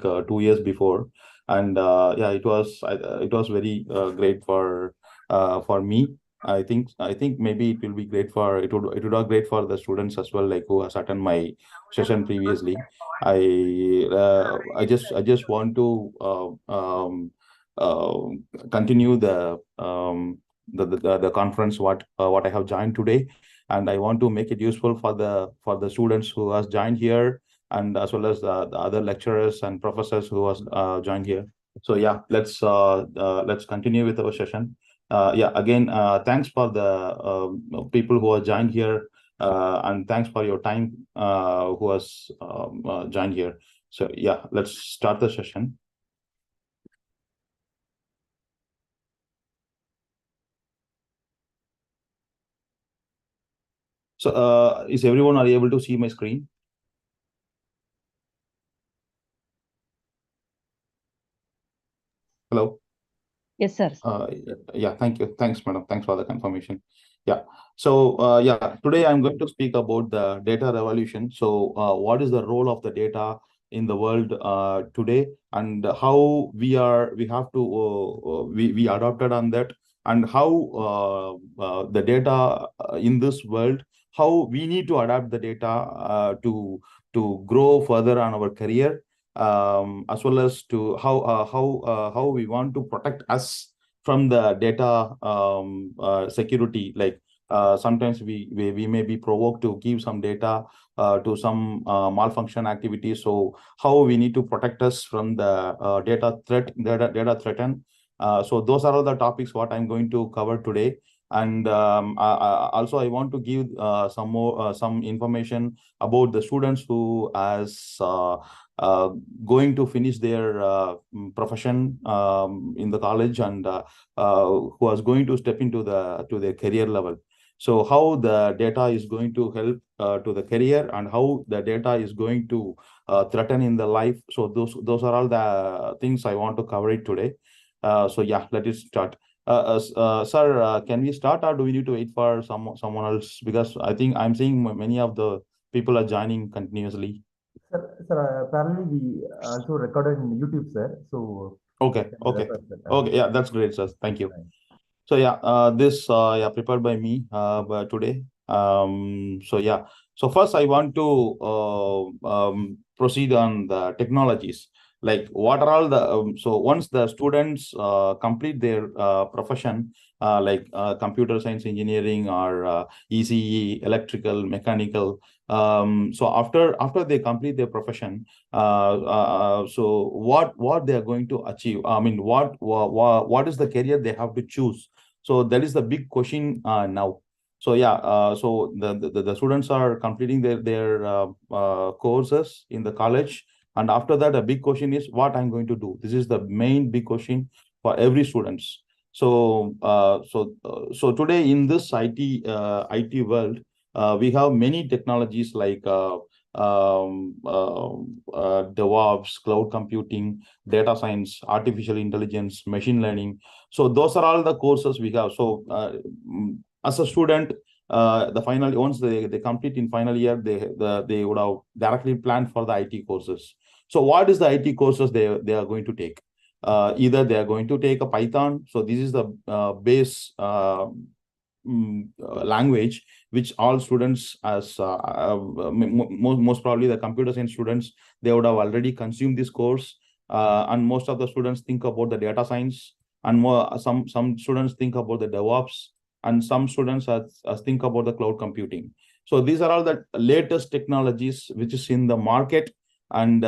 think 2 years before, and yeah, it was very great for me. I think maybe it will be great for it would be great for the students as well, like who has attended my session previously. I just want to uh, continue the conference what I have joined today, and I want to make it useful for the students who has joined here, and as well as the other lecturers and professors who has joined here. So yeah, let's continue with our session. Yeah, again, thanks for the people who are joined here, and thanks for your time who has joined here. So yeah, let's start the session. So is everyone are able to see my screen? Hello? Yes, sir. Yeah, thank you. Thanks, madam. Thanks for the confirmation. Yeah. So, yeah, today I'm going to speak about the data revolution. So, what is the role of the data in the world today, and how we have to we adopted on that, and how the data in this world, how we need to adapt the data to grow further on our career, as well as to how we want to protect us from the data security. Like sometimes we may be provoked to give some data to some malfunction activities. So how we need to protect us from the data threaten. So those are all the topics what I'm going to cover today. And also I want to give some information about the students who as going to finish their profession in the college, and who was going to step into their career level. So how the data is going to help to the career, and how the data is going to threaten in the life. So those are all the things I want to cover it today. So yeah, let us start. Sir, can we start, or do we need to wait for someone else? Because I think I'm seeing many of the people are joining continuously. Sir, apparently we also recorded in YouTube, sir. So Okay, can okay, refer, sir. okay. Yeah, that's great, sir. Thank you. So yeah, this yeah prepared by me today. So yeah. So first, I want to proceed on the technologies. Like what are all the so once the students complete their profession, like computer science, engineering, or ECE, electrical, mechanical. So after they complete their profession, so what they are going to achieve? I mean, what is the career they have to choose? So that is the big question now. So yeah, so the students are completing their courses in the college, and after that, a big question is what I'm going to do. This is the main big question for every students. So so today in this IT world, we have many technologies like DevOps, cloud computing, data science, artificial intelligence, machine learning. So those are all the courses we have. So as a student, the final once they complete in final year, they would have directly planned for the IT courses. So what is the IT courses they are going to take? Either they are going to take a Python. So this is the base language which all students as most probably the computer science students, they would have already consumed this course. And most of the students think about the data science, and more some students think about the DevOps, and some students as think about the cloud computing. So these are all the latest technologies which is in the market, and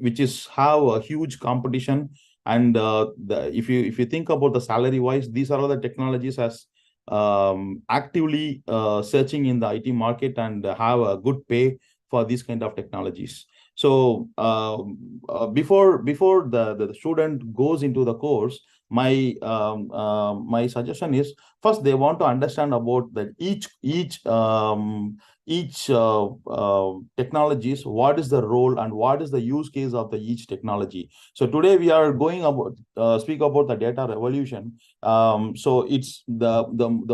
which is have a huge competition. And if you think about the salary wise, these are all the technologies as actively searching in the IT market, and have a good pay for these kind of technologies. So before the student goes into the course, my suggestion is first they want to understand about that each technologies, what is the role and what is the use case of the each technology. So today we are going about speak about the data revolution. So it's the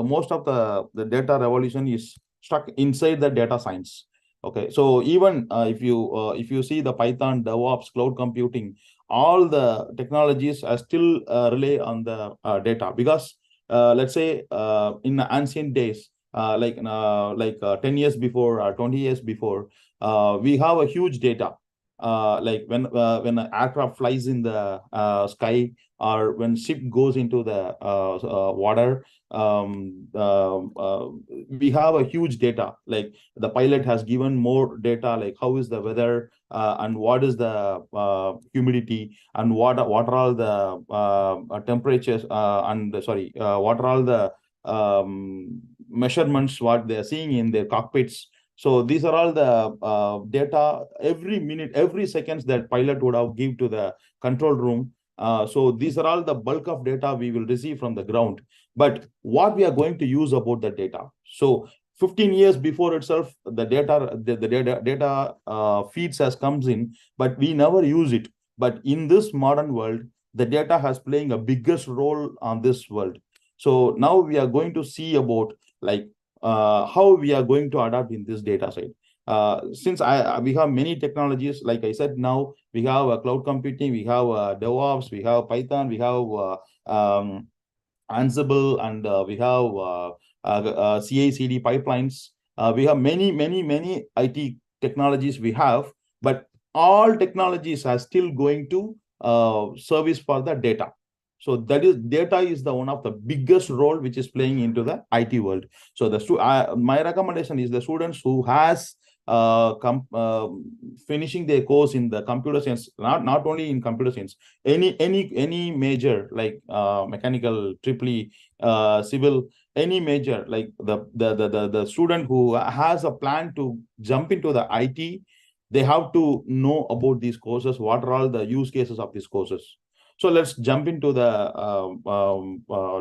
most of the data revolution is stuck inside the data science. Okay, so even if you see the Python, DevOps, cloud computing, all the technologies are still rely on the data, because let's say in the ancient days, 10 years before or 20 years before, we have a huge data. Like when an aircraft flies in the sky, or when ship goes into the water, we have a huge data. Like the pilot has given more data, like how is the weather, and what is the humidity, and what are all the temperatures, and sorry, what are all the measurements what they are seeing in their cockpits. So these are all the data every minute, every seconds that pilot would have give to the control room. So these are all the bulk of data we will receive from the ground. But what we are going to use about the data? So 15 years before itself, the data feeds has comes in, but we never use it. But in this modern world, the data has playing a biggest role on this world. So now we are going to see about like how we are going to adapt in this data side. Since we have many technologies, like I said, now we have cloud computing, we have DevOps, we have Python, we have Ansible, and we have CI/CD pipelines. We have many IT technologies we have, but all technologies are still going to service for the data. So that is, data is the one of the biggest role which is playing into the IT world. So my recommendation is the students who has finishing their course in the computer science, not only in computer science, any major, like mechanical, triple civil, any major, like the student who has a plan to jump into the IT, they have to know about these courses, what are all the use cases of these courses. So let's jump into the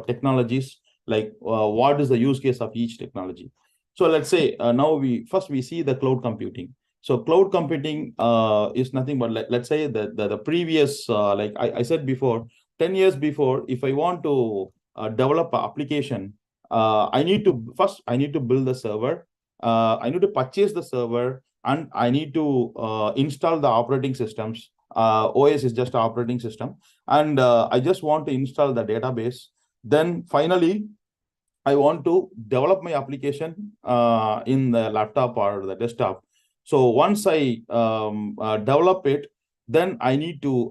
technologies, like what is the use case of each technology. So let's say now we see the cloud computing. So cloud computing is nothing but, let's say the previous, like I said before, 10 years before, if I want to develop an application, I need to build the server, I need to purchase the server, and I need to install the operating systems. OS is just operating system, and I just want to install the database. Then finally, I want to develop my application in the laptop or the desktop. So once I develop it, then I need to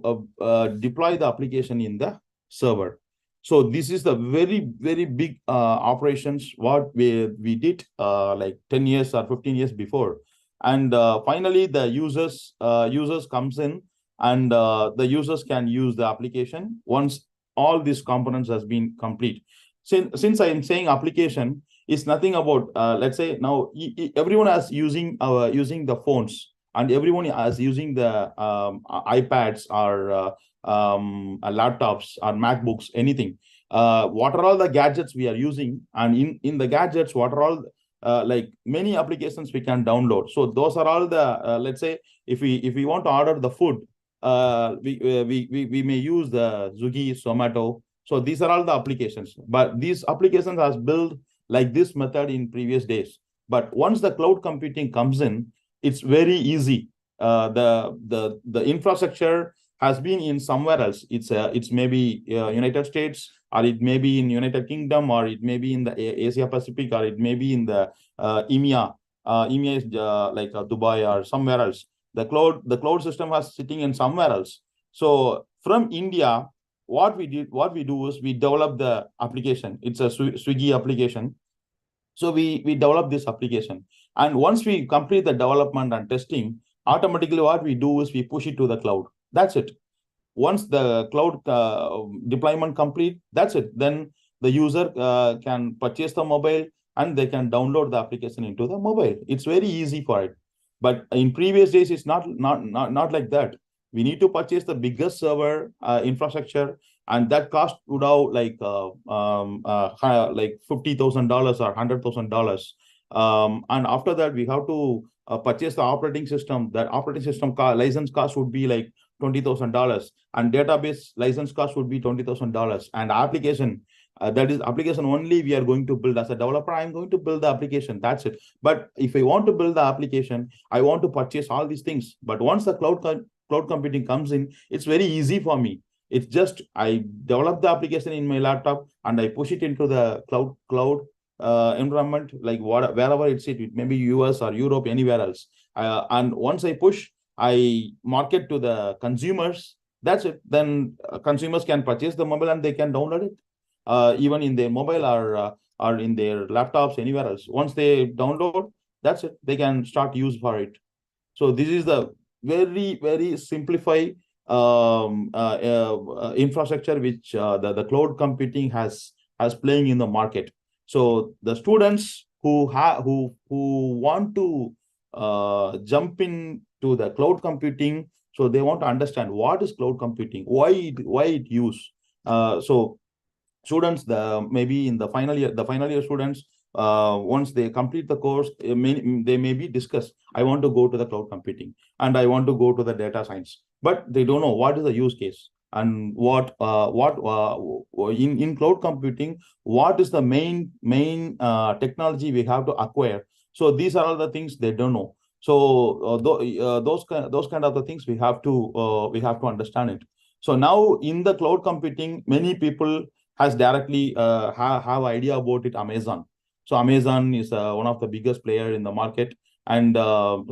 deploy the application in the server. So this is the very big operations what we did like 10 years or 15 years before. And finally, the users comes in, and the users can use the application once all these components has been complete. Since I am saying application, is nothing about let's say now everyone is using the phones, and everyone is using the iPads or laptops or MacBooks, anything. What are all the gadgets we are using, and in the gadgets, what are all like many applications we can download. So those are all the let's say if we want to order the food, we may use the Swiggy, Zomato. So these are all the applications, but these applications are built like this method in previous days. But once the cloud computing comes in, it's very easy. The infrastructure has been in somewhere else. It's maybe United States, or it may be in United Kingdom, or it may be in the Asia Pacific, or it may be in the EMEA. EMEA is like Dubai or somewhere else. The cloud system was sitting in somewhere else. So from India, what we do is we develop the application. It's a Swiggy application. So we develop this application, and once we complete the development and testing, automatically what we do is we push it to the cloud. That's it. Once the cloud deployment complete, that's it. Then the user can purchase the mobile, and they can download the application into the mobile. It's very easy for it. But in previous days, it's not like that. We need to purchase the biggest server infrastructure, and that cost would have like $50,000 or $100,000. And after that, we have to purchase the operating system. That operating system license cost would be like $20,000, and database license cost would be $20,000, and application that is application only we are going to build. As a developer, I'm going to build the application. That's it. But if I want to build the application, I want to purchase all these things. But once the cloud computing comes in, it's very easy for me. It's just I develop the application in my laptop and I push it into the cloud environment, like wherever it's it maybe US or Europe, anywhere else. And once I push, I market to the consumers. That's it. Then consumers can purchase the mobile and they can download it, even in their mobile or in their laptops, anywhere else. Once they download, that's it. They can start use for it. So this is the very simplified infrastructure which the cloud computing has playing in the market. So the students who want to jump into the cloud computing, so they want to understand what is cloud computing, why it use. So students, maybe in the final year students, once they complete the course, they may be discussed, I want to go to the cloud computing and I want to go to the data science, but they don't know what is the use case and what in cloud computing, what is the main technology we have to acquire. So these are all the things they don't know. So those kind of the things we have to understand it. So now in the cloud computing, many people has directly have idea about it. Amazon. So Amazon is one of the biggest player in the market, and now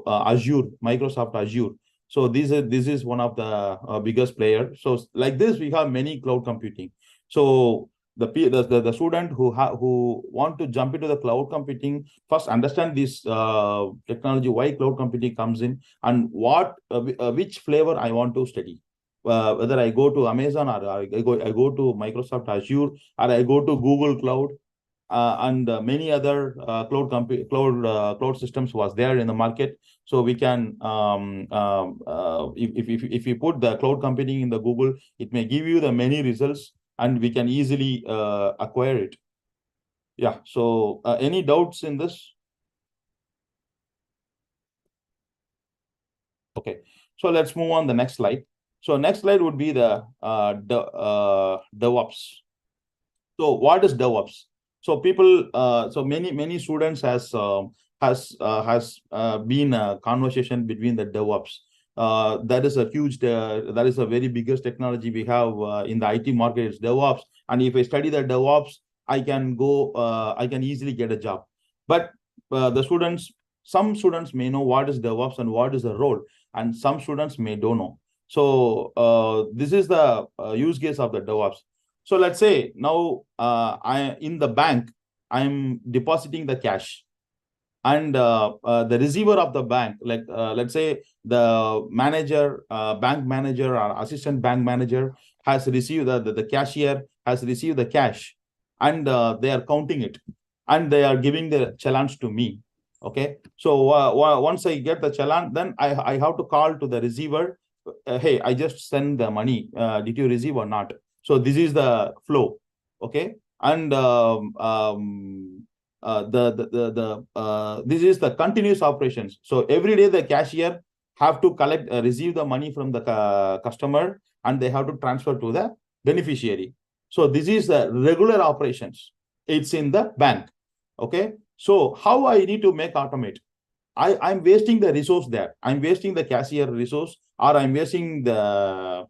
Azure, Microsoft Azure. So this is one of the biggest player. So like this, we have many cloud computing. So the student who want to jump into the cloud computing, first understand this technology, why cloud computing comes in, and what which flavor I want to study. Whether I go to Amazon or I go to Microsoft Azure, or I go to Google Cloud, and many other cloud systems was there in the market. So we can if you put the cloud computing in the Google, it may give you the many results, and we can easily acquire it. Yeah. So any doubts in this? Okay. So let's move on the next slide. So next slide would be the DevOps. So what is DevOps? So people, so many students has been a conversation between the DevOps. That is a huge, that is a very biggest technology we have in the IT market. It's DevOps, and if I study the DevOps, I can easily get a job. But some students may know what is DevOps and what is the role, and some students may don't know. So this is the use case of the DevOps. So let's say now I in the bank, I'm depositing the cash, and the receiver of the bank, like let's say the manager, bank manager or assistant bank manager has received the cashier has received the cash, and they are counting it, and they are giving the challenge to me. Okay, so once I get the challan, then I have to call to the receiver. Hey, I just send the money. Did you receive or not? So this is the flow. Okay, and this is the continuous operations. So every day the cashier have to receive the money from the customer, and they have to transfer to the beneficiary. So this is the regular operations. It's in the bank. Okay. So how I need to make automate? I'm wasting the resource there. I'm wasting the cashier resource, or I'm wasting the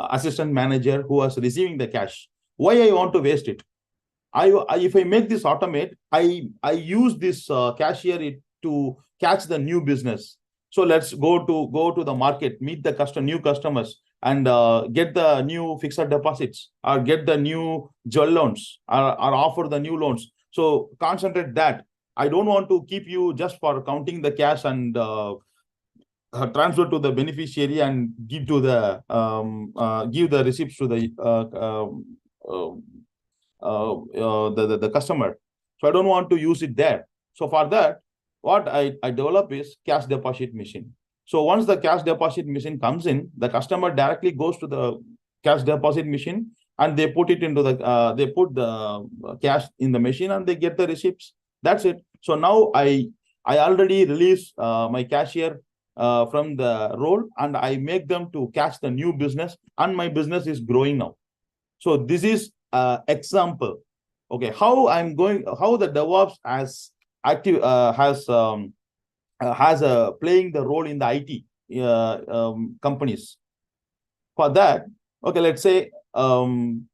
assistant manager who was receiving the cash. Why I want to waste it? If I make this automate, I use this cashier to catch the new business. So let's go to the market, meet the new customers, and get the new fixed deposits, or get the new jewel loans, or offer the new loans. So concentrate that. I don't want to keep you just for counting the cash and transfer to the beneficiary and give to the give the receipts to the the customer. So I don't want to use it there. So for that, what I develop is cash deposit machine. So once the cash deposit machine comes in, the customer directly goes to the cash deposit machine, and they put it into the they put the cash in the machine, and they get the receipts. That's it. So now I already release my cashier from the role, and I make them to catch the new business, and my business is growing now. So this is example. Okay, how the DevOps has playing the role in the IT companies. For that, okay, let's say I'm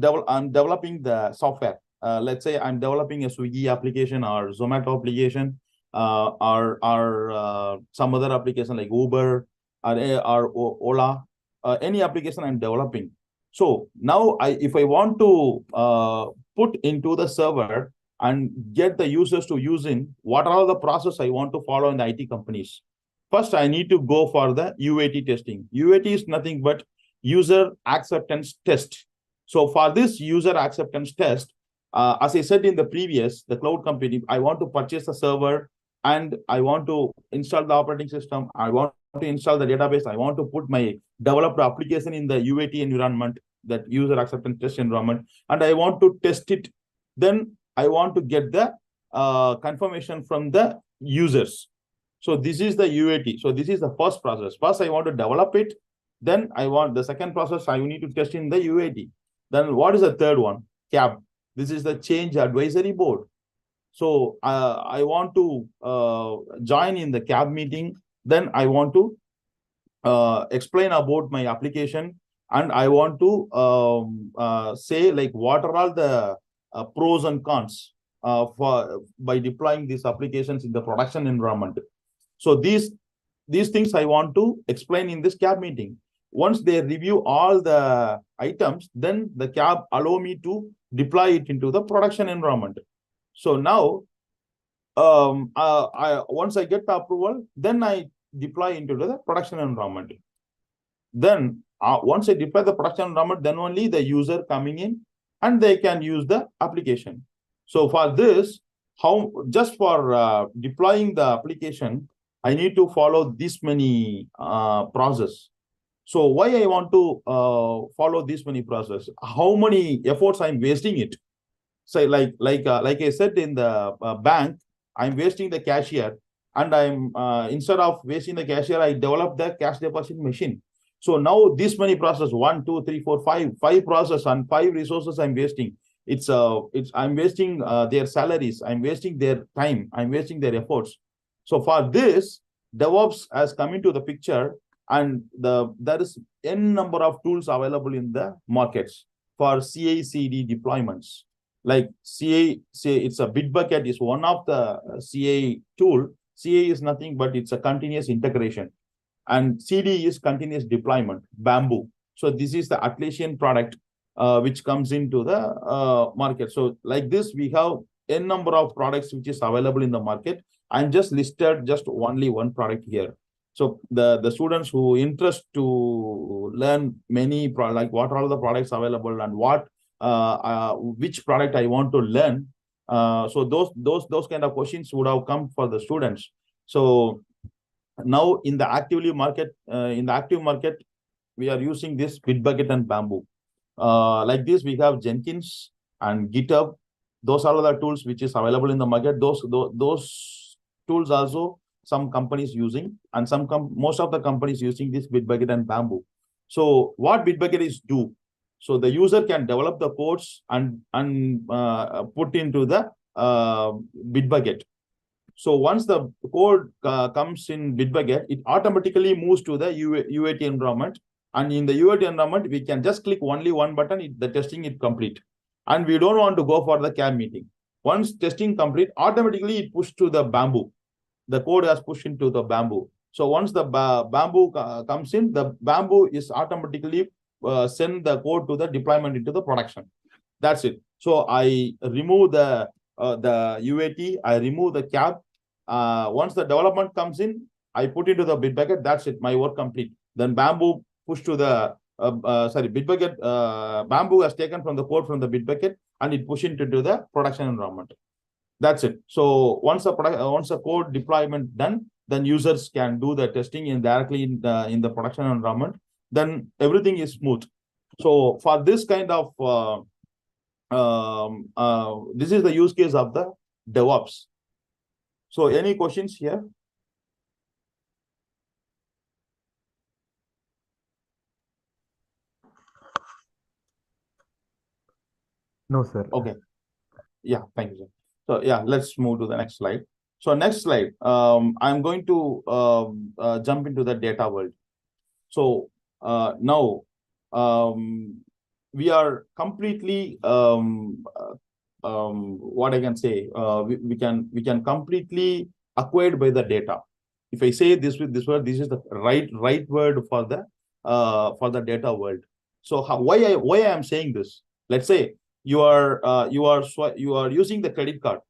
developing the software. Let's say I'm developing a Swiggy application or Zomato application, or some other application like Uber or Ola, any application I'm developing. So now if I want to put into the server and get the users to use in, what are the process I want to follow in the IT companies? First, I need to go for the UAT testing. UAT is nothing but user acceptance test. So for this user acceptance test, as I said in the cloud computing, I want to purchase a server and I want to install the operating system. I want to install the database. I want to put my developed application in the UAT environment, that user acceptance test environment, and I want to test it. Then I want to get the confirmation from the users. So this is the UAT. So this is the first process. First, I want to develop it. Then I want the second process, I need to test in the UAT. Then what is the third one? CAB. This is the change advisory board. So I want to join in the CAB meeting. Then I want to explain about my application, and I want to say like what are all the pros and cons by deploying these applications in the production environment. So these things I want to explain in this CAB meeting. Once they review all the items, then the CAB allow me to deploy it into the production environment. So now, once I get the approval, then I deploy into the production environment. Then once I deploy the production environment, then only the user coming in and they can use the application. So for this, just for deploying the application, I need to follow this many process. So why I want to follow this many process? How many efforts I'm wasting it? So like I said in the bank, I'm wasting the cashier, and I'm instead of wasting the cashier, I develop the cash deposit machine. So now this many process, 1, 2, 3, 4, 5 process and 5 resources I'm wasting. I'm wasting their salaries, I'm wasting their time, I'm wasting their efforts. So for this, DevOps has come into the picture, and there is n number of tools available in the markets for CI/CD deployments. Like it's a Bitbucket is one of the CI tool. CI is nothing but it's a continuous integration, and CD is continuous deployment, Bamboo. So this is the Atlassian product which comes into the market. So like this, we have n number of products which is available in the market. I'm just listed just only one product here. So the students who interest to learn many like what are all the products available and which product I want to learn. So those kind of questions would have come for the students. So now in the active market, we are using this Bitbucket and Bamboo. Like this, we have Jenkins and GitHub. Those are the tools which is available in the market. Those tools also some companies using, and most of the companies using this Bitbucket and Bamboo. So what Bitbucket is do? So the user can develop the codes and put into the Bitbucket. So once the code comes in Bitbucket, it automatically moves to the UAT environment. And in the UAT environment, we can just click only one button, the testing is complete. And we don't want to go for the CAB meeting. Once testing complete, automatically it pushed to the Bamboo. The code has pushed into the Bamboo. So once the Bamboo comes in, the Bamboo is automatically send the code to the deployment into the production. That's it. So I remove the UAT, I remove the CAB. Once the development comes in, I put into the Bitbucket. That's it. My work complete. Then Bamboo push to the Bitbucket. Bamboo has taken from the code from the Bitbucket and it pushed into the production environment. That's it. So once a code deployment done, then users can do the testing directly in the production environment. Then everything is smooth. So for this kind of this is the use case of the DevOps. So any questions here? No, sir. Okay. Yeah, thank you, sir. So yeah, let's move to the next slide. So next slide, I'm going to jump into the data world. So now we are completely what I can say, we can completely acquired by the data. If I say this with this word, this is the right word for the data world. So why I am saying this? Let's say you are using the credit card,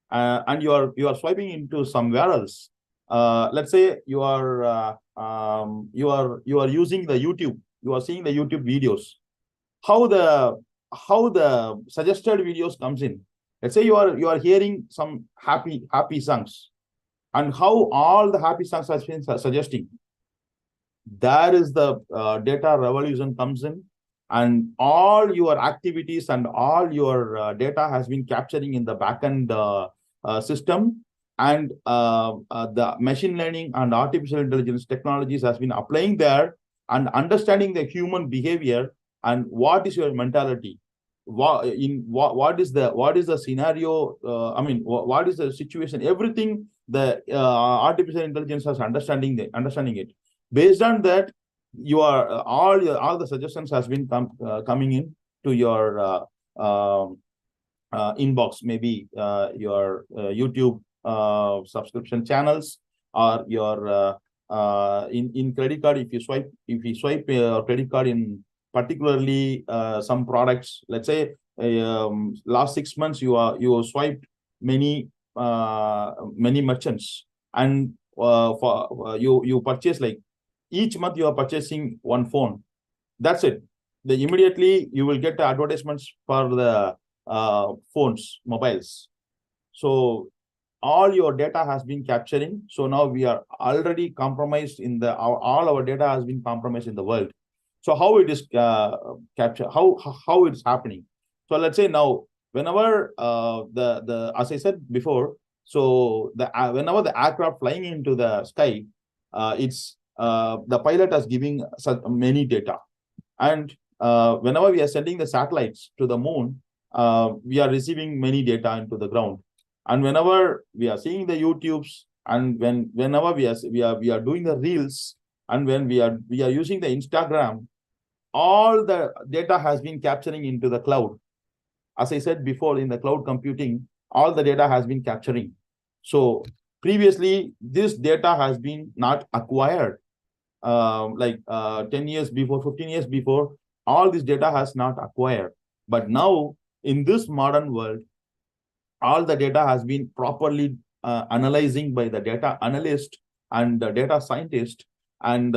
and you are swiping into somewhere else. Let's say you are using the YouTube. You are seeing the YouTube videos. How the suggested videos comes in. Let's say you are hearing some happy songs, and how all the happy songs has been suggesting. There is the data revolution comes in, and all your activities and all your data has been capturing in the backend system, and the machine learning and artificial intelligence technologies has been applying there and understanding the human behavior and what is your mentality, what is the scenario, I mean what is the situation, everything the artificial intelligence has understanding it. Based on that, you are all the suggestions has been coming in to your inbox, maybe your YouTube subscription channels, or your in credit card. If you swipe credit card in particularly some products, let's say last 6 months you swiped many merchants, and you purchase, like, each month you are purchasing one phone. That's it. Then immediately you will get advertisements for the phones, mobiles. So all your data has been capturing. So now we are already compromised in the all our data has been compromised in the world. So how it is captured? How it's happening? So let's say now, whenever the as I said before, so the whenever the aircraft flying into the sky, it's the pilot is giving such many data, and whenever we are sending the satellites to the moon, we are receiving many data into the ground. And whenever we are seeing the YouTubes, and whenever we are doing the reels, and when we are using the Instagram, all the data has been capturing into the cloud. As I said before, in the cloud computing, all the data has been capturing. So previously, this data has been not acquired. Like 10 years before, 15 years before, all this data has not acquired. But now, in this modern world, all the data has been properly analyzing by the data analyst and the data scientist, and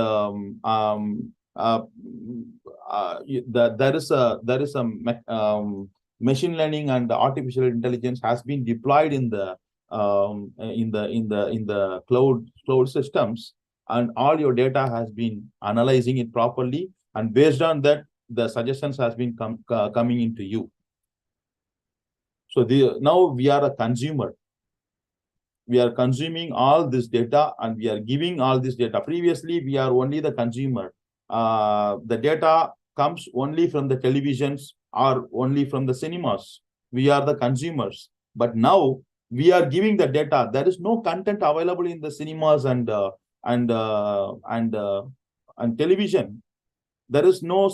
there is a machine learning and artificial intelligence has been deployed in the cloud systems, and all your data has been analyzing it properly, and based on that, the suggestions has been coming into you. So now we are a consumer. We are consuming all this data, and we are giving all this data. Previously, we are only the consumer. The data comes only from the televisions or only from the cinemas. We are the consumers. But now we are giving the data. There is no content available in the cinemas and television. There is no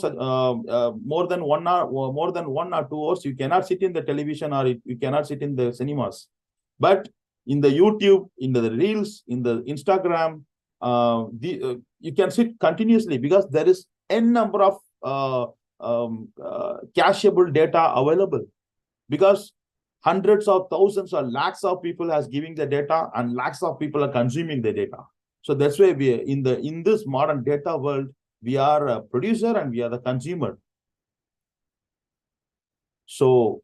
more than 1 hour, or more than 1 or 2 hours. You cannot sit in the television, or you cannot sit in the cinemas. But in the YouTube, in the reels, in the Instagram, you can sit continuously, because there is n number of cacheable data available, because hundreds of thousands or lakhs of people has giving the data, and lakhs of people are consuming the data. So that's why we are in this modern data world, we are a producer and we are the consumer. So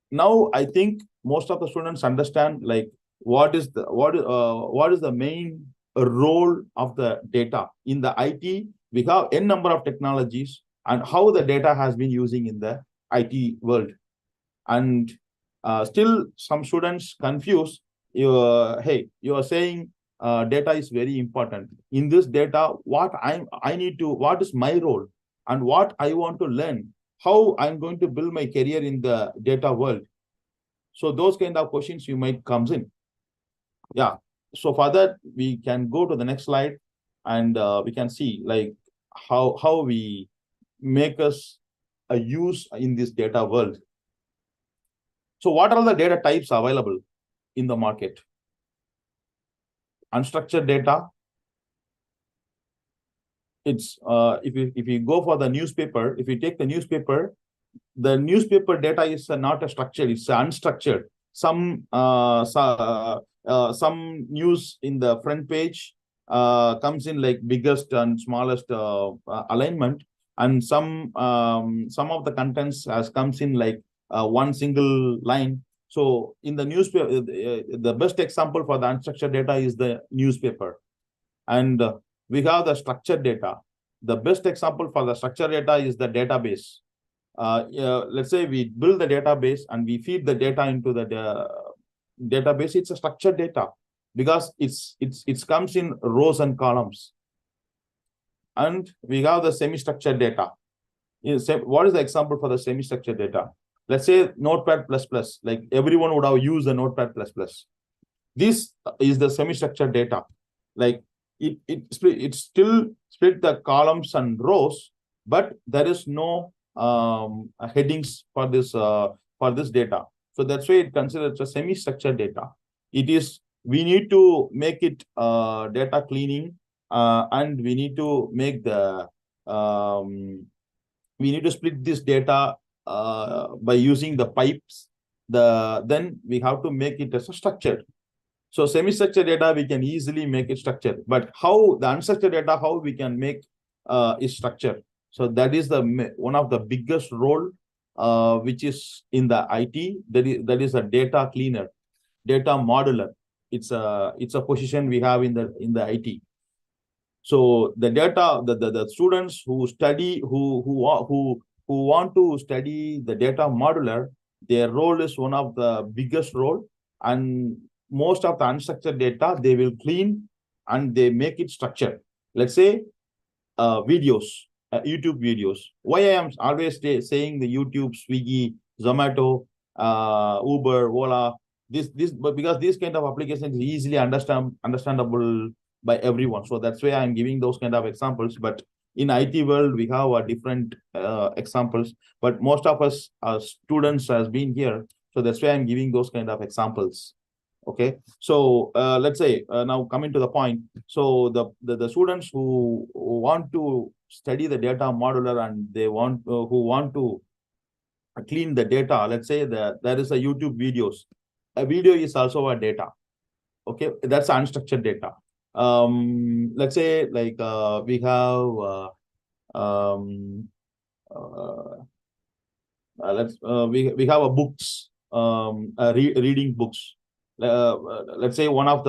now I think most of the students understand, like, what is the main role of the data in the IT. We have n number of technologies, and how the data has been using in the IT world. And still some students confuse. Hey, you are saying data is very important. In this data, what is my role, and what I want to learn? how I'm going to build my career in the data world. So those kind of questions you might comes in. Yeah. So for that, we can go to the next slide, and we can see like how we make us a use in this data world. So what are the data types available in the market? Unstructured data. It's if you go for the newspaper, if you take the newspaper data is not a structure, it's unstructured. Some news in the front page comes in like biggest and smallest alignment, and some of the contents has comes in like one single line. So in the newspaper, the best example for the unstructured data is the newspaper. And we have the structured data. The best example for the structured data is the database. Let's say we build the database and we feed the data into the database. It's a structured data because it comes in rows and columns. And we have the semi-structured data. What is the example for the semi-structured data? Let's say Notepad++. Like everyone would have used the Notepad++. This is the semi-structured data. Like it still split the columns and rows, but there is no headings for this data. So that's why it considers a semi-structured data. We need to make it data cleaning, and we need to make the we need to split this data by using the pipes. Then we have to make it as a structured. So semi-structured data, we can easily make it structured. But how the unstructured data, how we can make is structured. So that is one of the biggest role which is in the IT. That is a data cleaner, data modeler. It's a position we have in the IT. So the data, the students who want to study the data modeler, their role is one of the biggest role. And most of the unstructured data, they will clean and they make it structured. Let's say videos, YouTube videos. Why I am always saying the YouTube, Swiggy, Zomato, Uber, Ola, but because these kind of applications is easily understandable by everyone. So that's why I'm giving those kind of examples. But in IT world, we have different examples. But most of us students has been here. So that's why I'm giving those kind of examples. Okay, so let's say now coming to the point. So the students who want to study the data modeler and they want who want to clean the data. Let's say that there is a YouTube videos. A video is also a data. Okay, that's unstructured data. Let's say like we have we have a books, reading books. Let's say one of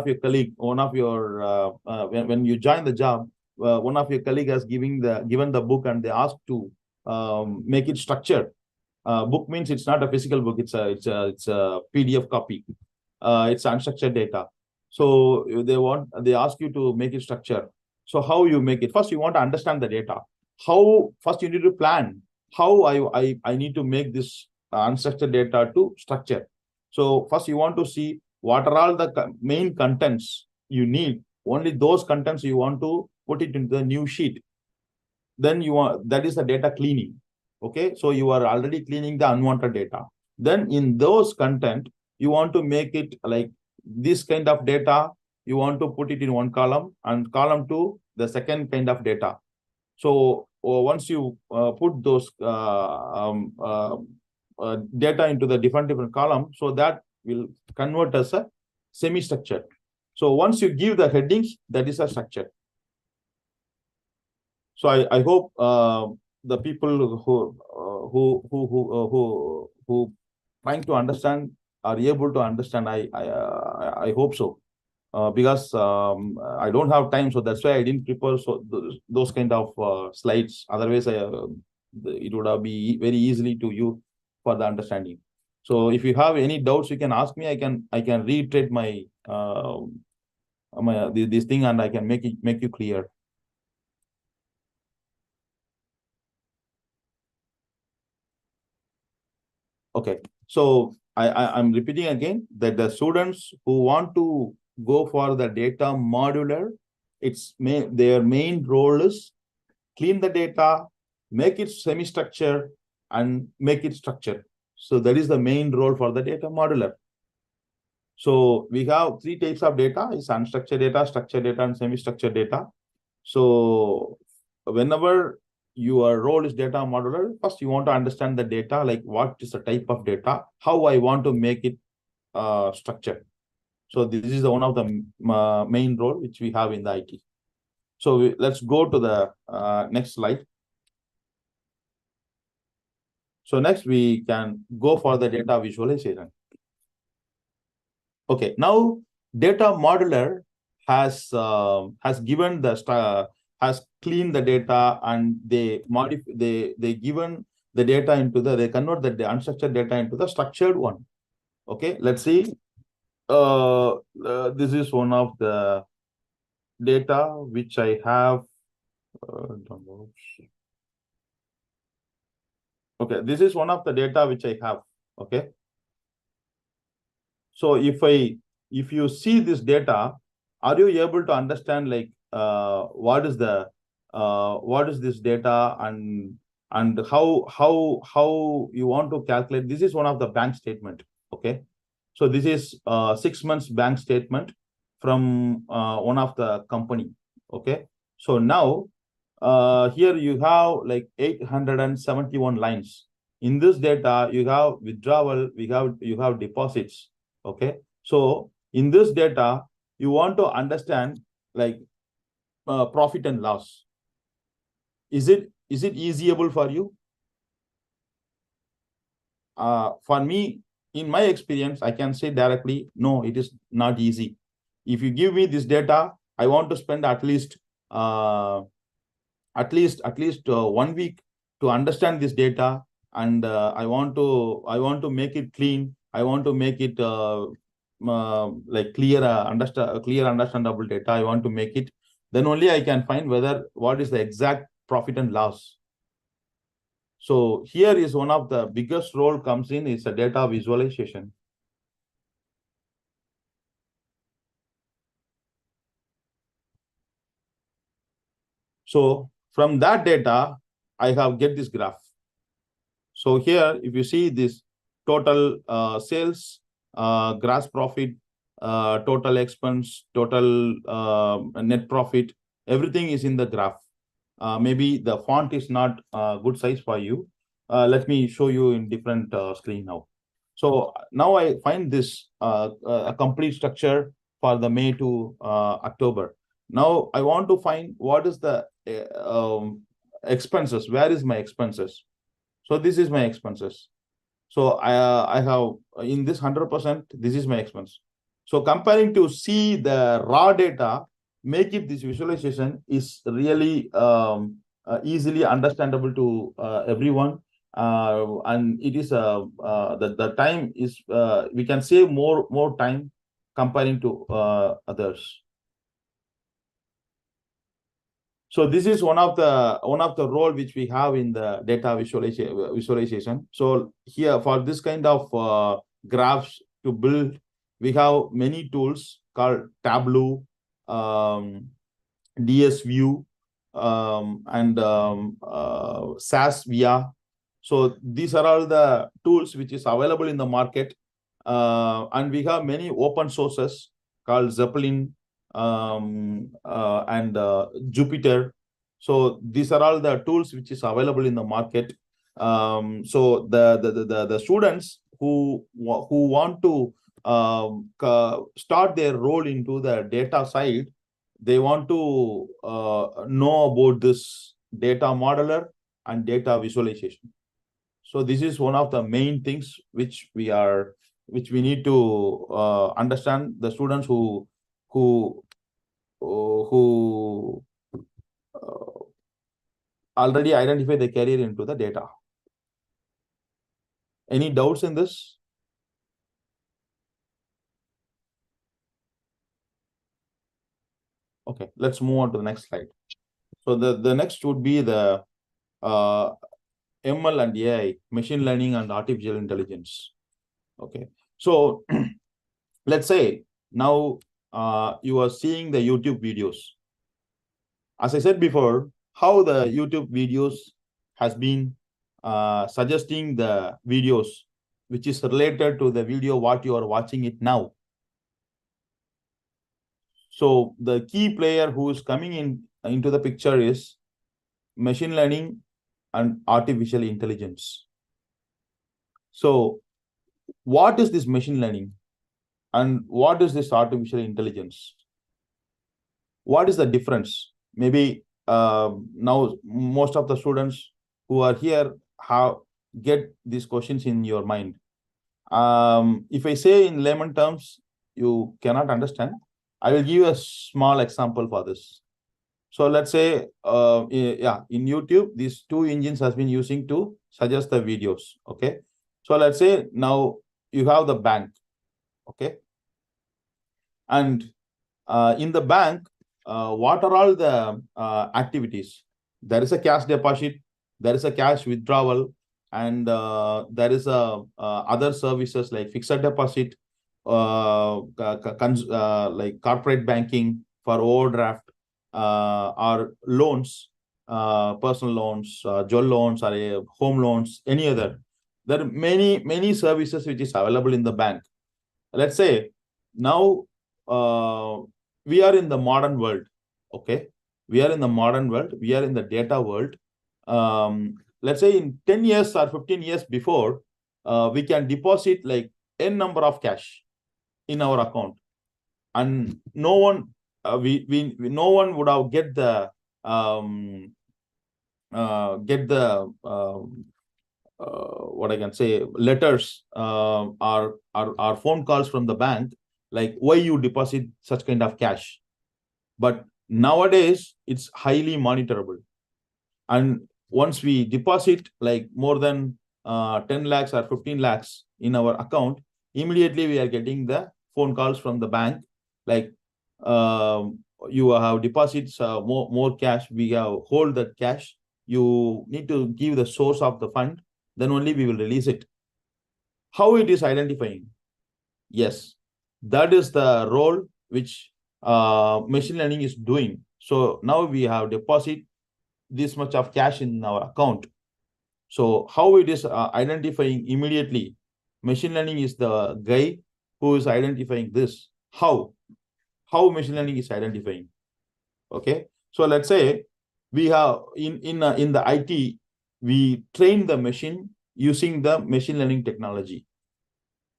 your colleague, when you join the job, one of your colleague has given the book and they ask to make it structured. Book means it's not a physical book; it's a PDF copy. It's unstructured data. So they ask you to make it structured. So how you make it? First, you want to understand the data. First you need to plan how I need to make this unstructured data to structure. So first you want to see what are all the main contents you need. Only those contents you want to put it into the new sheet. Then that is the data cleaning. Okay, so you are already cleaning the unwanted data. Then in those content, you want to make it like this kind of data. You want to put it in one column, and column 2, the second kind of data. So once you put those data into the different columns, so that will convert as a semi-structured. So once you give the headings, that is a structure. So I hope the people who trying to understand are able to understand. I hope so. Because I don't have time, so that's why I didn't prepare those kind of slides. Otherwise, it would have be very easily to you for the understanding. So if you have any doubts, you can ask me. I can reiterate my this thing, and I can make you, clear. Okay, so I'm repeating again that the students who want to go for the data modular, their main role is clean the data, make it semi-structured, and make it structured. So that is the main role for the data modular. So we have three types of data: is unstructured data, structured data, and semi-structured data. So whenever your role is data modeler, first you want to understand the data, like what is the type of data, how I want to make it structured. So this is the one of the main role which we have in the IT. So let's go to the next slide. So next we can go for the data visualization. Okay, now data modeler has given the has cleaned the data, and they given the data into they convert the unstructured data into the structured one. Okay, let's see. This is one of the data which I have. Okay, this is one of the data which I have. Okay, so if you see this data, are you able to understand like what is this data, and how you want to calculate? This is one of the bank statement. Okay, so this is 6 months bank statement from one of the company. Okay, so now here you have like 871 lines. In this data, you have withdrawal, you have deposits. Okay, so in this data, you want to understand like profit and loss. Is it easyable for you? For me, in my experience, I can say directly, no, it is not easy. If you give me this data, I want to spend at least 1 week to understand this data, and I want to make it clean. I want to make it like clear, understandable data. I want to make it. Then only I can find what is the exact profit and loss. So here is one of the biggest role comes in is a data visualization. So from that data, I have get this graph. So here, if you see this total sales, gross profit, total expense, total net profit, everything is in the graph. Maybe the font is not good size for you. Let me show you in different screen now. So now I find this a complete structure for the May to October. Now I want to find what is the expenses. Where is my expenses? So this is my expenses. So I have in this 100%, this is my expense. So comparing to see the raw data, make it this visualization is really easily understandable to everyone. And it is the time is we can save more time comparing to others. So this is one of the role which we have in the data visualization. So here for this kind of graphs to build, we have many tools called Tableau, DS View, and SAS Via. So these are all the tools which is available in the market, and we have many open sources called Zeppelin, and Jupyter. So these are all the tools which is available in the market. So the students who want to start their role into the data side, they want to know about this data modeler and data visualization. So this is one of the main things which we need to understand. The students who already identify the career into the data. Any doubts in this? Okay, let's move on to the next slide. So the next would be the ML and AI, machine learning and artificial intelligence. Okay. So let's say now you are seeing the YouTube videos. As I said before, how the YouTube videos has been suggesting the videos which is related to the video what you are watching it now. So the key player who is coming into the picture is machine learning and artificial intelligence. So what is this machine learning and what is this artificial intelligence? What is the difference? Maybe now most of the students who are here have get these questions in your mind. If I say in layman terms, you cannot understand. I will give you a small example for this. So let's say, in YouTube, these two engines has been using to suggest the videos. Okay. So let's say now you have the bank. Okay. And in the bank, what are all the activities? There is a cash deposit, there is a cash withdrawal, and there is a other services like fixed deposit, like corporate banking for overdraft, or loans, personal loans, jewel loans, or home loans, any other. There are many services which is available in the bank. Let's say now we are in the modern world. Okay, we are in the modern world, we are in the data world. Let's say in 10 years or 15 years before, we can deposit like n number of cash in our account, and no one no one would have get the what I can say, letters or phone calls from the bank, like why you deposit such kind of cash. But nowadays, it's highly monitorable. And once we deposit like more than 10 lakhs or 15 lakhs in our account, immediately we are getting the phone calls from the bank, like you have deposits more cash, we have hold that cash, you need to give the source of the fund, then only we will release it. How it is identifying? Yes, that is the role which machine learning is doing. So now we have deposit this much of cash in our account. So how it is identifying immediately? Machine learning is the guy who is identifying this. How machine learning is identifying? Okay, so let's say we have in the IT, we train the machine using the machine learning technology.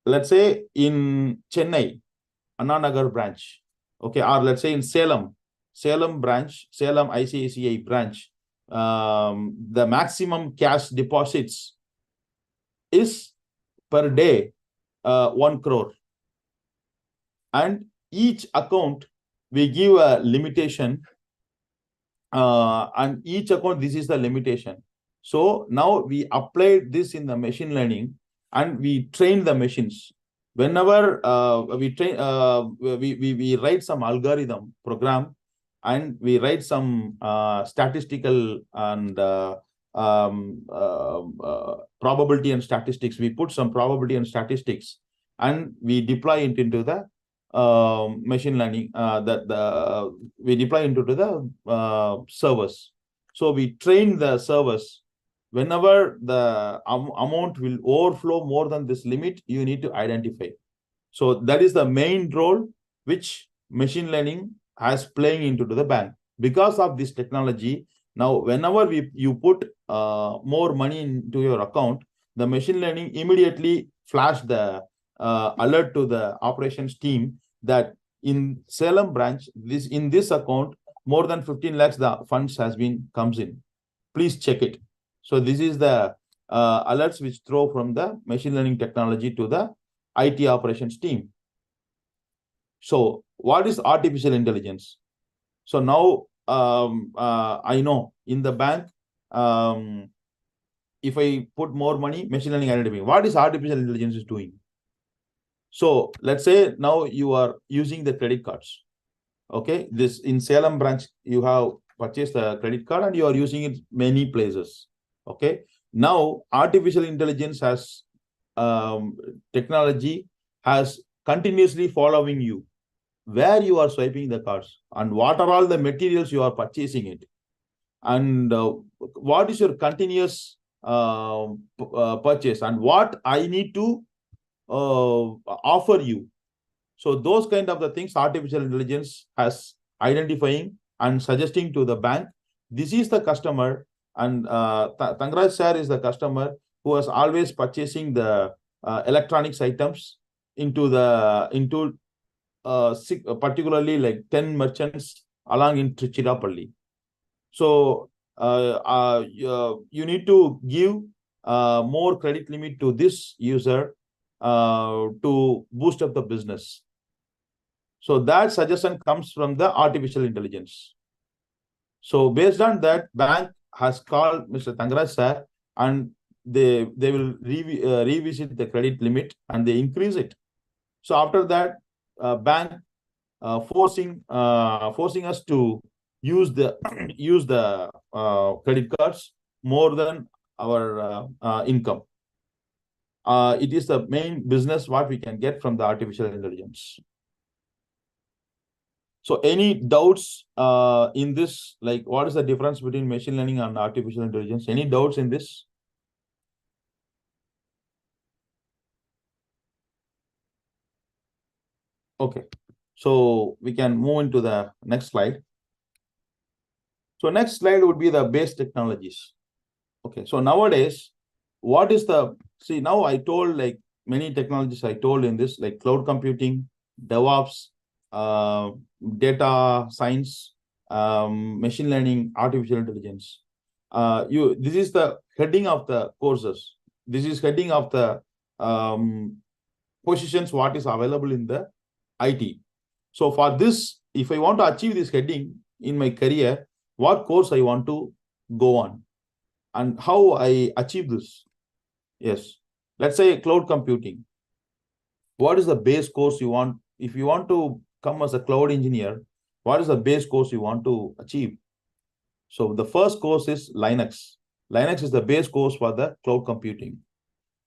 Let's say in Chennai, Anna Nagar branch, okay, or let's say in Salem branch, Salem ICICI branch, the maximum cash deposits is per day 1 crore. And each account, we give a limitation, and each account, this is the limitation. So now we apply this in the machine learning and we train the machines. Whenever we train, we write some algorithm program, and we write some statistical and probability and statistics. We put some probability and statistics, and we deploy it into the machine learning. We deploy into the servers. So we train the servers. Whenever the amount will overflow more than this limit, you need to identify. So that is the main role which machine learning has playing into the bank. Because of this technology, now whenever you put more money into your account, the machine learning immediately flash the alert to the operations team that in Salem branch, in this account, more than 15 lakhs the funds has been comes in. Please check it. So this is the alerts which throw from the machine learning technology to the IT operations team. So what is artificial intelligence? So now I know in the bank, if I put more money, machine learning identifying. What is artificial intelligence is doing? So let's say now you are using the credit cards. Okay, this in Salem branch, you have purchased the credit card and you are using it many places. Okay, Now, artificial intelligence has technology has continuously following you where you are swiping the cards and what are all the materials you are purchasing it, and what is your continuous purchase and what I need to offer you. So those kind of the things artificial intelligence has identifying and suggesting to the bank. This is the customer, and Tangraj sir is the customer who was always purchasing the electronics items into particularly like 10 merchants along in Trichirappalli. So you need to give more credit limit to this user to boost up the business. So that suggestion comes from the artificial intelligence. So based on that, bank has called Mr. Tangraj sir, and they will revisit the credit limit and they increase it. So after that, bank forcing us to use the credit cards more than our income. It is the main business what we can get from the artificial intelligence. So any doubts in this, like what is the difference between machine learning and artificial intelligence? Any doubts in this? Okay, so we can move into the next slide. So next slide would be the base technologies. Okay, so nowadays, what is the, see now I told like many technologies I told in this, like cloud computing, DevOps, data science, machine learning, artificial intelligence. This is the heading of the courses. This is heading of the positions what is available in the IT. So for this, if I want to achieve this heading in my career, what course I want to go on and how I achieve this? Yes, let's say cloud computing. What is the base course you want? If you want to come as a cloud engineer, what is the base course you want to achieve? So the first course is Linux. Linux is the base course for the cloud computing.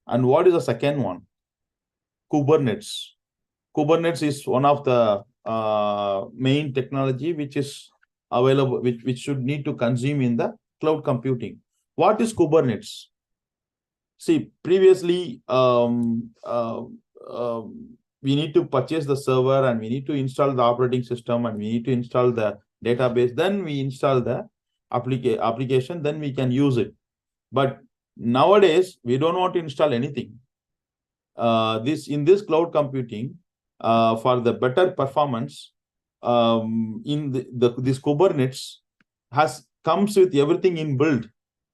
And what is the second one? Kubernetes. Kubernetes is one of the main technology which is available, which should need to consume in the cloud computing. What is Kubernetes? See, previously, we need to purchase the server and we need to install the operating system and we need to install the database. Then we install the application, then we can use it. But nowadays, we don't want to install anything. In this cloud computing, for the better performance, in this Kubernetes comes with everything inbuilt.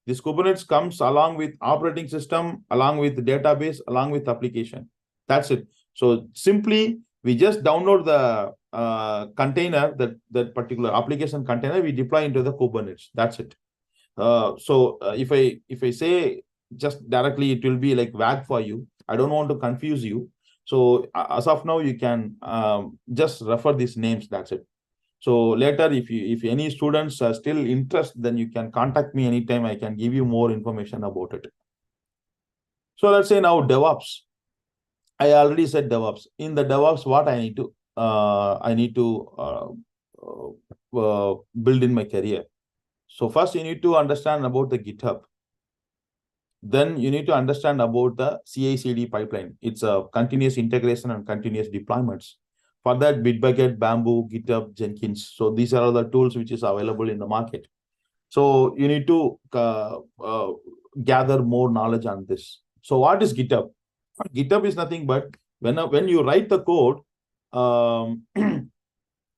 This Kubernetes comes along with operating system, along with the database, along with application. That's it. So simply, we just download the container, that particular application container, we deploy into the Kubernetes. That's it. If I say just directly, it will be like vague for you. I don't want to confuse you. So as of now, you can just refer these names. That's it. So later, if any students are still interested, then you can contact me anytime. I can give you more information about it. So let's say now DevOps. I already said DevOps. In the DevOps, what I need to build in my career. So first, you need to understand about the GitHub. Then you need to understand about the CI/CD pipeline. It's a continuous integration and continuous deployments. For that, Bitbucket, Bamboo, GitHub, Jenkins. So these are all the tools which is available in the market. So you need to gather more knowledge on this. So what is GitHub? GitHub is nothing but when you write the code,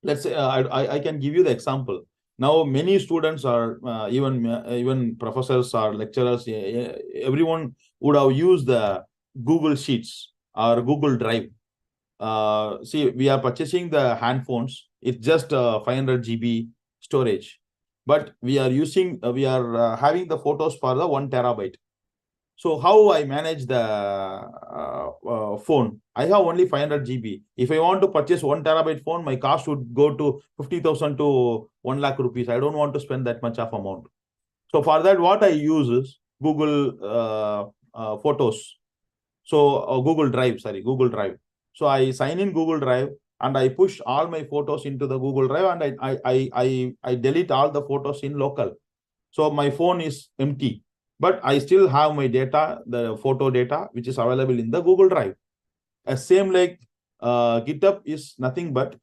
let's say I can give you the example. Now many students are even professors or lecturers, everyone would have used the Google Sheets or Google Drive. See, we are purchasing the handphones. It's just 500 GB storage, but we are using having the photos for the 1 terabyte. So how I manage the phone? I have only 500 GB. If I want to purchase 1 terabyte phone, my cost would go to 50,000 to 1 lakh rupees. I don't want to spend that much of amount. So for that, what I use is Google Photos. So Google Drive, sorry, Google Drive. So I sign in Google Drive and I push all my photos into the Google Drive, and I delete all the photos in local. So my phone is empty, but I still have my data, the photo data, which is available in the Google Drive. Same like GitHub is nothing but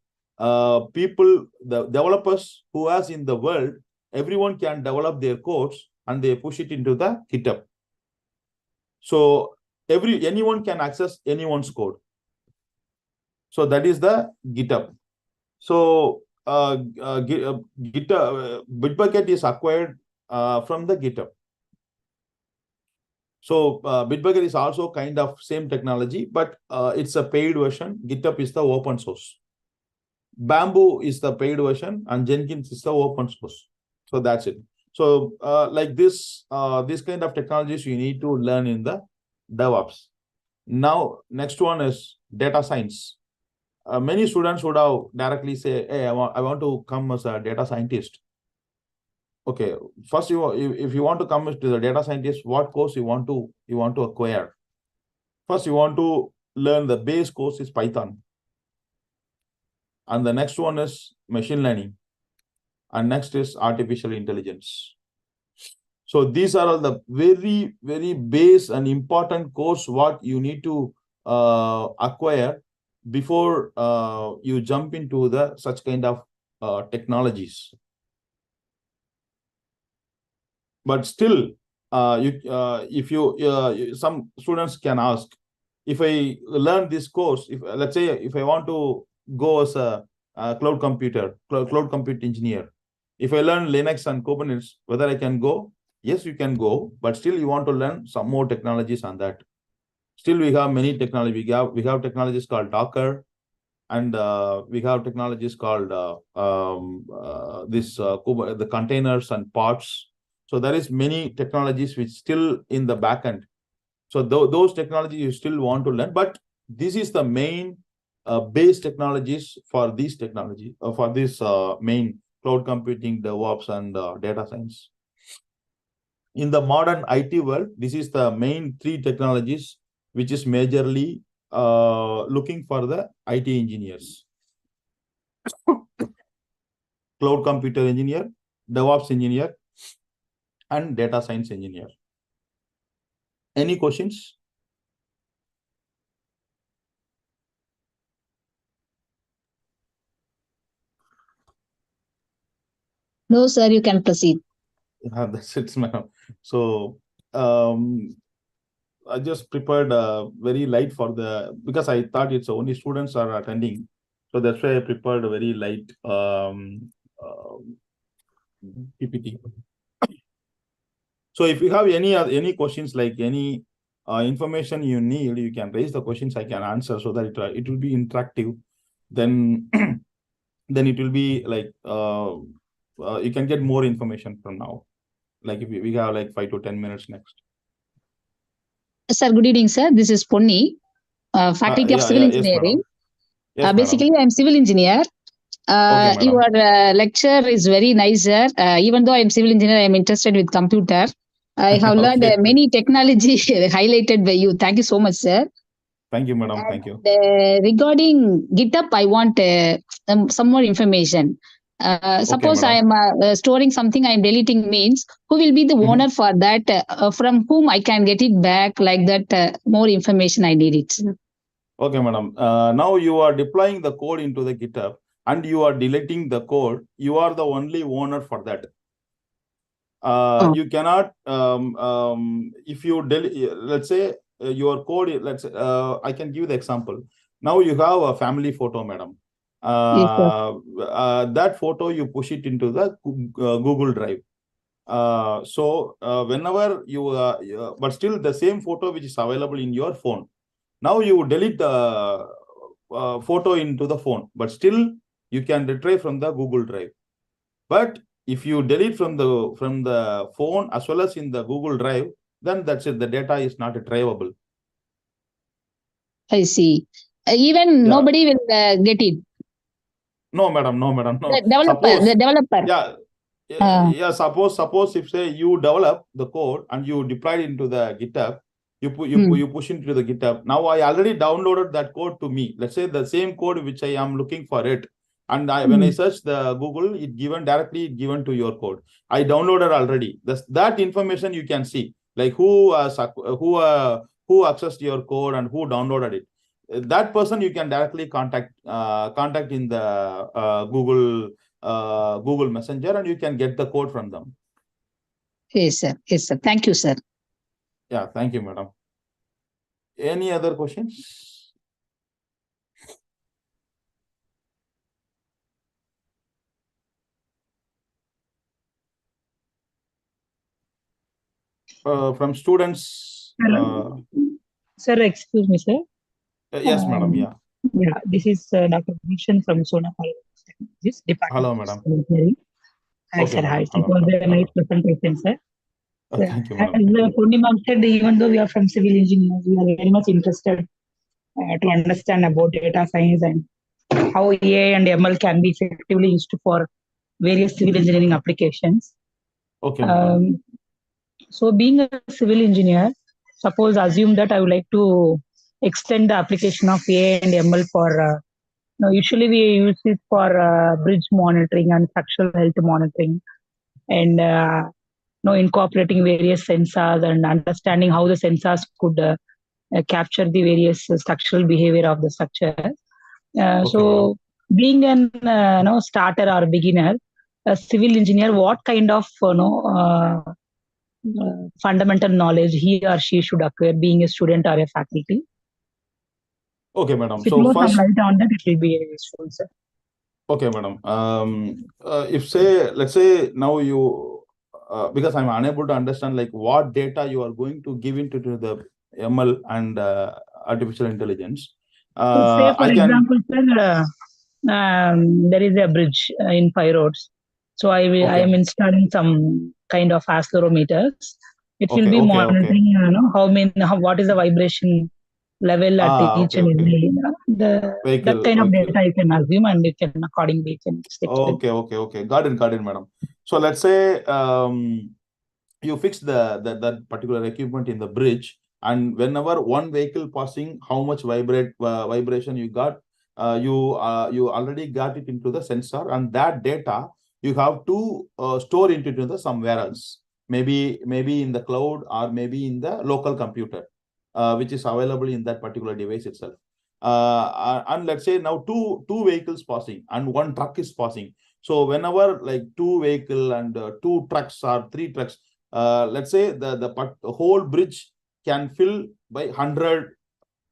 people, the developers who has in the world, everyone can develop their codes and they push it into the GitHub. So anyone can access anyone's code. So that is the GitHub. So Bitbucket is acquired from the GitHub. So Bitbucket is also kind of same technology, but it's a paid version. GitHub is the open source. Bamboo is the paid version, and Jenkins is the open source. So that's it. So like this kind of technologies you need to learn in the DevOps. Now, next one is data science. Many students would have directly say, hey, I want to come as a data scientist. Okay, first if you want to come to the data scientist, what course you want to acquire? First, you want to learn the base course is Python. And the next one is machine learning. And next is artificial intelligence. So these are all the very, very base and important course what you need to acquire before you jump into the such kind of technologies. But still, some students can ask, if I learn this course, if let's say if I want to go as a cloud compute engineer, if I learn Linux and Kubernetes, whether I can go? Yes, you can go, but still you want to learn some more technologies on that. Still, we have many technology. We have technologies called Docker, and we have technologies called the containers and pods. So there is many technologies which still in the backend. So those technologies you still want to learn, but this is the main base technologies for this technology, for this main cloud computing, DevOps, and data science. In the modern IT world, this is the main three technologies which is majorly looking for the IT engineers. Cloud computer engineer, DevOps engineer, and data science engineer. Any questions? No, sir, you can proceed. That's it, madam. So I just prepared very light for because I thought it's only students are attending. So that's why I prepared a very light PPT. So if you have any questions, like any information you need, you can raise the questions, I can answer, so that it will be interactive. Then then it will be like you can get more information from now. Like if we have like 5 to 10 minutes next. Sir, good evening, sir. This is Ponni, Faculty of Civil Engineering. Yes, basically, I'm civil engineer. Okay, your lecture is very nice, sir. Even though I'm civil engineer, I'm interested with computer. I have learned many technology highlighted by you. Thank you so much, sir. Thank you, madam. Thank you. Regarding GitHub, I want some more information. Suppose I am storing something, I am deleting, means who will be the owner for that? From whom I can get it back? Like that, more information I need it. Okay, madam. Now you are deploying the code into the GitHub and you are deleting the code. You are the only owner for that. You cannot, if you delete, let's say your code, I can give the example. Now you have a family photo, madam. That photo, you push it into the Google Drive. So whenever but still the same photo which is available in your phone. Now you delete the photo into the phone, but still you can retrieve from the Google Drive. But if you delete from the phone as well as in the Google Drive, then that's it. The data is not retrievable. I see. Even nobody will get it. No, madam. No, madam. No. The developer. Yeah. Yeah, suppose if say you develop the code and you deploy it into the GitHub, you push into the GitHub. Now I already downloaded that code to me. Let's say the same code which I am looking for it, and when I search the Google, it directly given to your code. I downloaded already. That information you can see, like who accessed your code and who downloaded it. That person you can directly contact in the Google Messenger, and you can get the code from them. Yes, sir. Yes, sir. Thank you, sir. Yeah, thank you, madam. Any other questions? From students? Sir, excuse me, sir. Yes, madam. Yeah. Yeah, this is Dr. Bhushan from Sona Technologies Department. Hello, madam. Hi, Okay, sir. Hi. madam. It was a nice presentation, sir. Thank you, madam. As Purnima said, even though we are from civil engineers, we are very much interested to understand about data science and how AI and ML can be effectively used for various civil engineering applications. Okay, madam. So being a civil engineer, suppose assume that I would like to extend the application of AI and ML for, usually we use it for bridge monitoring and structural health monitoring, and incorporating various sensors and understanding how the sensors could capture the various structural behavior of the structure. So being an starter or beginner, a civil engineer, what kind of fundamental knowledge he or she should acquire being a student or a faculty? Okay, madam. So So first, some light on that, it will be useful, sir. okay, madam. Let's say now you, because I'm unable to understand like what data you are going to give into the ML and artificial intelligence. So say for example, sir, there is a bridge in 5 roads. So I am installing some kind of accelerometers. It will be monitoring, what is the vibration level at each and every that kind of data you can assume, and you can accordingly stick to it. Okay. Got it, madam. So let's say you fix that particular equipment in the bridge, and whenever one vehicle passing, how much vibration you got, you already got it into the sensor, and that data you have to store it into the somewhere else, maybe in the cloud or maybe in the local computer, which is available in that particular device itself. And let's say now two vehicles passing and one truck is passing. So whenever like 2 vehicle and 2 trucks or 3 trucks, let's say the whole bridge can fill by 100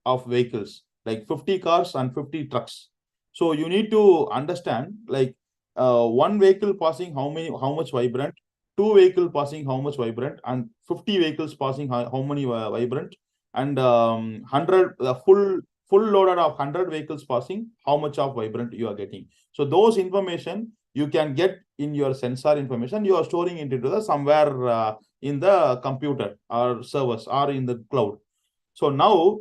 of vehicles, like 50 cars and 50 trucks. So you need to understand like one vehicle passing how much vibrant, 2 vehicle passing how much vibrant, and 50 vehicles passing how many vibrant, and 100 the full loader of 100 vehicles passing, how much of vibrant you are getting. So those information you can get in your sensor information. You are storing it into the somewhere in the computer or servers or in the cloud. So now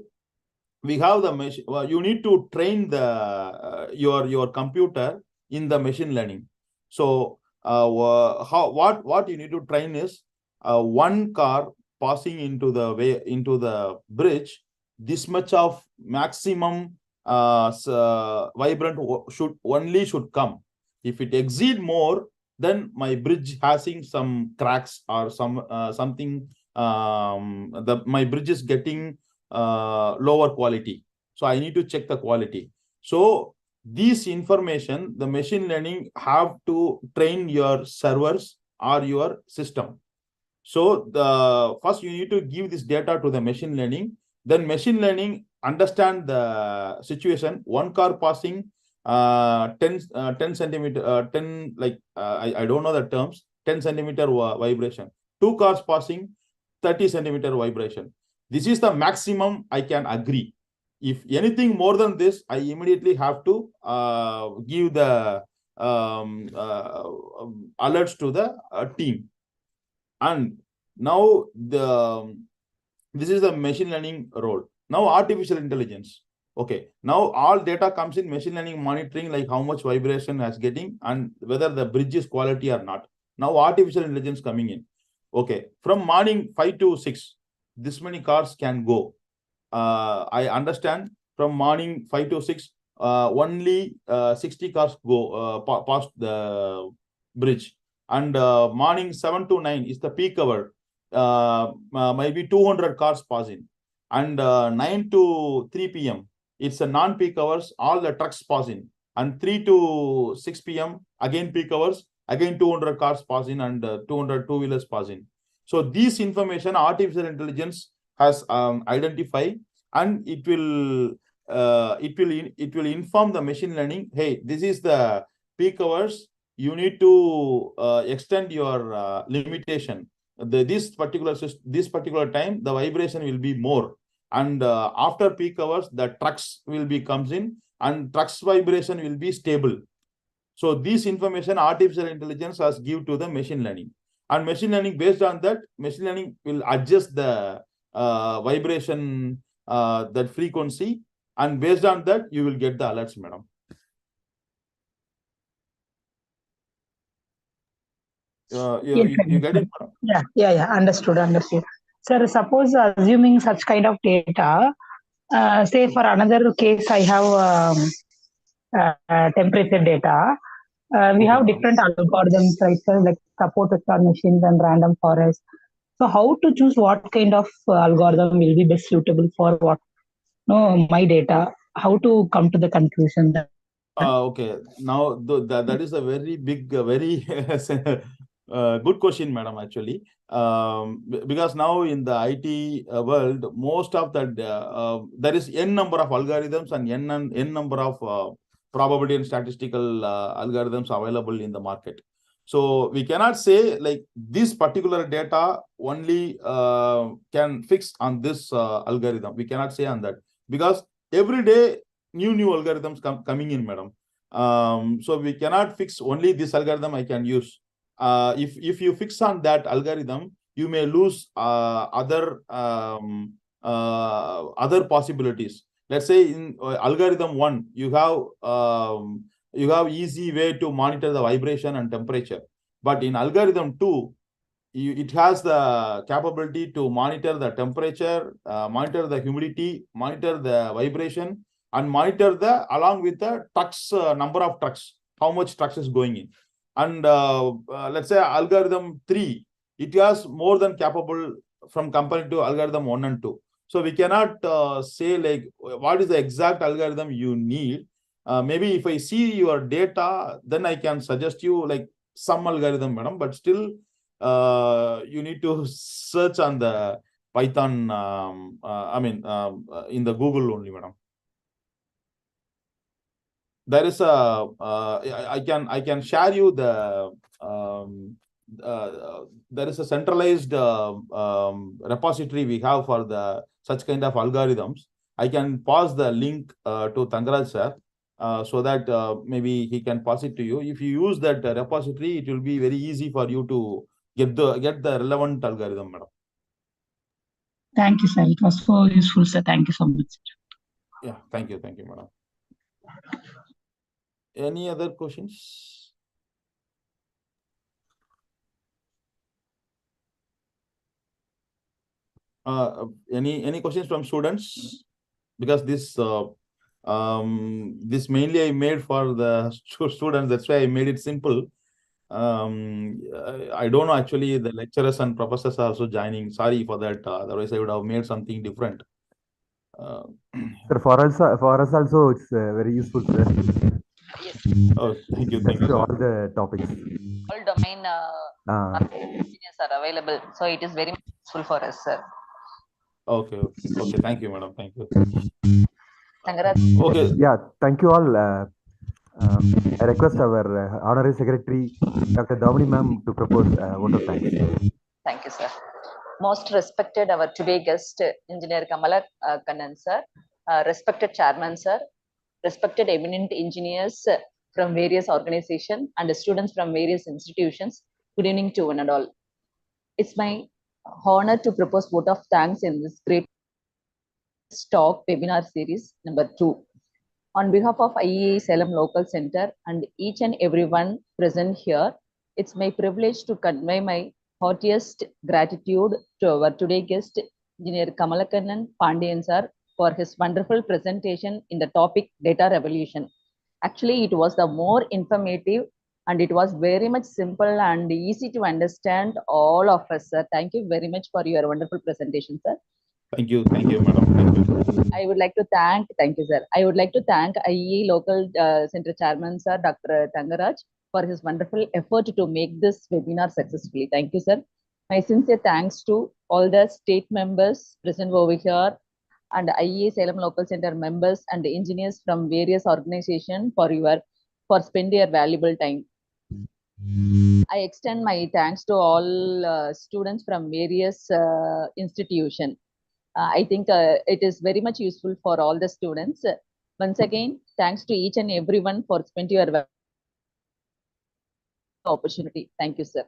we have the machine. You need to train the your computer in the machine learning. So what you need to train is one car passing into the bridge, this much of maximum vibrant should come. If it exceed more, then my bridge having some cracks or something. My bridge is getting lower quality. So I need to check the quality. So this information, the machine learning have to train your servers or your system. So first you need to give this data to the machine learning. Then machine learning understand the situation. One car passing 10 centimeter, 10 like I don't know the terms. 10 centimeter vibration. 2 cars passing 30 centimeter vibration. This is the maximum I can agree. If anything more than this, I immediately have to give the alerts to the team. And now this is the machine learning role. Now artificial intelligence. Okay, now all data comes in machine learning monitoring, like how much vibration is getting and whether the bridge is quality or not. Now artificial intelligence coming in. Okay, from morning 5 to 6, this many cars can go. I understand from morning 5 to 6, only 60 cars go past the bridge. And morning 7 to 9 is the peak hour. Maybe 200 cars passing. And 9 to 3 p.m. it's a non-peak hours, all the trucks passing. And 3 to 6 p.m. again peak hours, again 200 cars passing and 200 two-wheelers passing. So these information artificial intelligence has identified, and it will inform the machine learning, hey, this is the peak hours, you need to extend your limitation. This particular time the vibration will be more, and after peak hours the trucks will be comes in and trucks vibration will be stable. So this information artificial intelligence has give to the machine learning, and machine learning, based on that, machine learning will adjust the vibration, that frequency, and based on that you will get the alerts, madam. You get it, madam? Yeah, understood. Sir, suppose assuming such kind of data, say for another case, I have temperature data. We have different algorithms, right, sir, like support vector machines and random forest. So how to choose what kind of algorithm will be best suitable for what? No, my data. How to come to the conclusion that? Okay, now that is a very big, very good question, madam, actually. Because now in the IT world, most of that, there is n number of algorithms and n number of probability and statistical algorithms available in the market. So we cannot say like this particular data only can fix on this algorithm. We cannot say on that, because every day new algorithms coming in, madam. So we cannot fix only this algorithm I can use. If you fix on that algorithm, you may lose other possibilities. Let's say in algorithm 1, you have easy way to monitor the vibration and temperature, but in algorithm 2, it has the capability to monitor the temperature, monitor the humidity, monitor the vibration, and monitor along with the trucks, number of trucks, how much trucks is going in. And let's say algorithm 3, it has more than capable from compared to algorithm 1 and 2. So we cannot say like what is the exact algorithm you need. Maybe if I see your data, then I can suggest you like some algorithm, madam, but still you need to search on the Python, in the Google only, madam. There is a I can share you the there is a centralized repository we have for the such kind of algorithms. I can pass the link to Tangaraj sir, so that maybe he can pass it to you. If you use that repository, it will be very easy for you to get the relevant algorithm, madam. Thank you, sir. It was so useful, sir. Thank you so much. Yeah, thank you, madam. Any other questions? Any questions from students? Because this mainly I made for the students. That's why I made it simple. I don't know, actually the lecturers and professors are also joining. Sorry for that. Otherwise I would have made something different. Sir, for us also, it's very useful, sir. Yes. Oh, thank you. That's all the topics. All domain engineers are available, so it is very useful for us, sir. Okay. Thank you, madam. Thank you. Okay. Yeah, thank you all. I request our Honorary Secretary, Dr. Damini ma'am, to propose vote of thanks. Thank you, sir. Most respected our today guest, Engineer Kamala Kannan, sir. Respected Chairman, sir. Respected eminent engineers from various organizations and students from various institutions. Good evening to one and all. It's my honor to propose vote of thanks in this great talk webinar series number 2. On behalf of IEI Salem Local Center and each and everyone present here, It's my privilege to convey my heartiest gratitude to our today guest, Engineer Kamalakannan Pandian sir, for his wonderful presentation in the topic Data Revolution. Actually, it was the more informative and it was very much simple and easy to understand all of us, sir. Thank you very much for your wonderful presentation, sir. Thank you, madam. Thank you. I would like to thank you, sir. I would like to thank IEI Local Center Chairman, sir, Dr. Tangaraj, for his wonderful effort to make this webinar successfully. Thank you, sir. My sincere thanks to all the state members present over here and IEA Salem Local Center members and engineers from various organizations for spending your valuable time. I extend my thanks to all students from various institutions. I think it is very much useful for all the students. Once again, thanks to each and everyone for spending your opportunity. Thank you, sir.